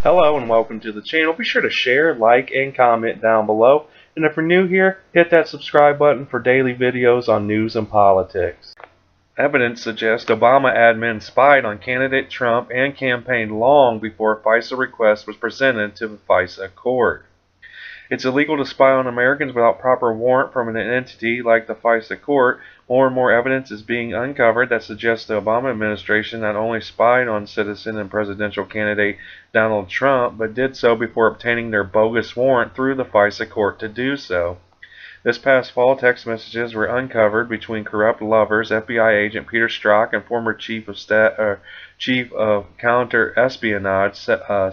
Hello and welcome to the channel. Be sure to share, like, and comment down below. And if you're new here, hit that subscribe button for daily videos on news and politics. Evidence suggests Obama admin spied on candidate Trump and campaigned long before a FISA request was presented to the FISA court. It's illegal to spy on Americans without proper warrant from an entity like the FISA court. More and more evidence is being uncovered that suggests the Obama administration not only spied on citizen and presidential candidate Donald Trump, but did so before obtaining their bogus warrant through the FISA court to do so. This past fall, text messages were uncovered between corrupt lovers, FBI agent Peter Strzok and former chief of counter-espionage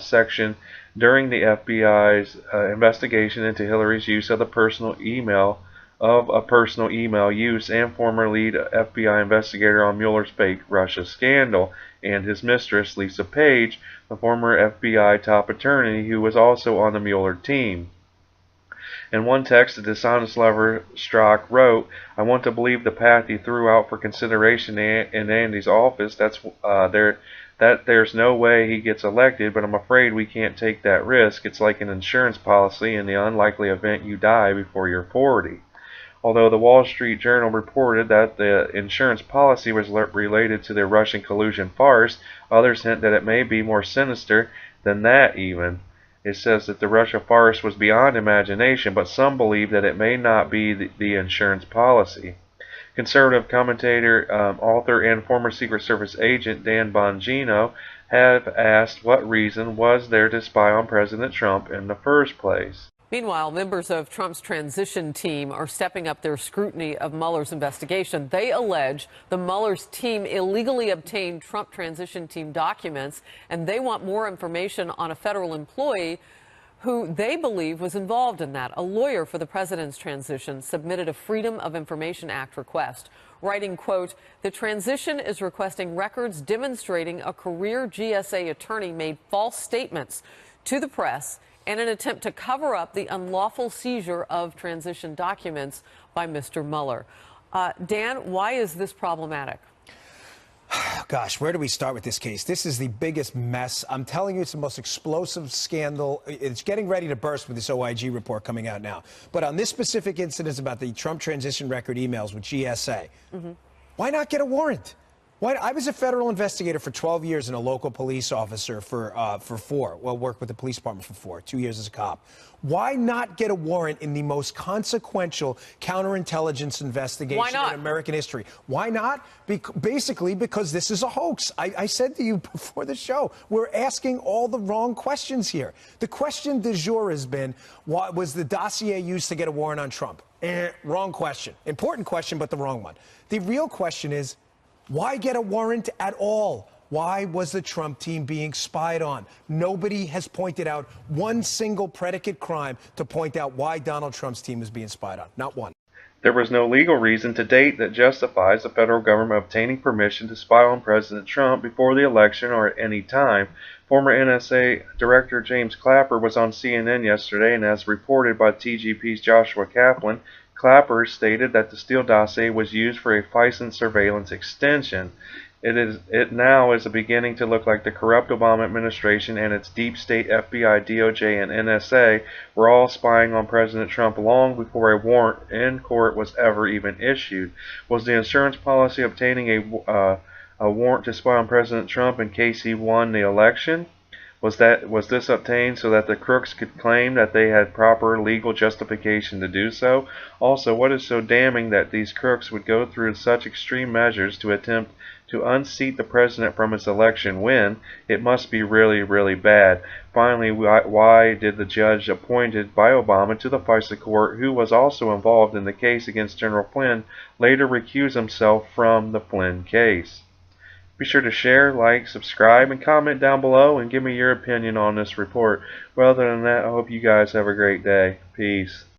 section during the FBI's investigation into Hillary's use of a personal email use and former lead FBI investigator on Mueller's fake Russia scandal, and his mistress, Lisa Page, the former FBI top attorney who was also on the Mueller team. In one text, the dishonest lover Strzok wrote, "I want to believe the path you threw out for consideration in Andy's office, that there's no way he gets elected, but I'm afraid we can't take that risk. It's like an insurance policy in the unlikely event you die before you're 40. Although the Wall Street Journal reported that the insurance policy was related to the Russian collusion farce, others hint that it may be more sinister than that even. It says that the Russia farce was beyond imagination, but some believe that it may not be the insurance policy. Conservative commentator, author, and former Secret Service agent Dan Bongino have asked what reason was there to spy on President Trump in the first place. Meanwhile, members of Trump's transition team are stepping up their scrutiny of Mueller's investigation. They allege the Mueller's team illegally obtained Trump transition team documents, and they want more information on a federal employee who they believe was involved in that. A lawyer for the president's transition submitted a Freedom of Information Act request, writing, quote, "The transition is requesting records demonstrating a career GSA attorney made false statements to the press in an attempt to cover up the unlawful seizure of transition documents by Mr. Mueller." Dan, why is this problematic? Gosh, where do we start with this case? This is the biggest mess. I'm telling you, it's the most explosive scandal. It's getting ready to burst with this OIG report coming out now. But on this specific incident about the Trump transition record emails with GSA, why not get a warrant? I was a federal investigator for 12 years and a local police officer for 4. Well, worked with the police department for 4, 2 years as a cop. Why not get a warrant in the most consequential counterintelligence investigation in American history? Why not? Basically because this is a hoax. I said to you before the show, we're asking all the wrong questions here. The question du jour has been, what was the dossier used to get a warrant on Trump? Wrong question. Important question, but the wrong one. The real question is, why get a warrant at all? Why was the Trump team being spied on? Nobody has pointed out one single predicate crime to point out why Donald Trump's team is being spied on. Not one. There was no legal reason to date that justifies the federal government obtaining permission to spy on President Trump before the election or at any time. Former NSA Director James Clapper was on CNN yesterday, and as reported by TGP's Joshua Kaplan, Clapper stated that the Steele dossier was used for a FISA surveillance extension. It now is beginning to look like the corrupt Obama administration and its deep state FBI, DOJ, and NSA were all spying on President Trump long before a warrant in court was ever even issued. Was the insurance policy obtaining a warrant to spy on President Trump in case he won the election? Was this obtained so that the crooks could claim that they had proper legal justification to do so? Also, what is so damning that these crooks would go through such extreme measures to attempt to unseat the president from his election win? It must be really, really bad. Finally, why did the judge appointed by Obama to the FISA court, who was also involved in the case against General Flynn, later recuse himself from the Flynn case? Be sure to share, like, subscribe, and comment down below and give me your opinion on this report. Well, other than that, I hope you guys have a great day. Peace.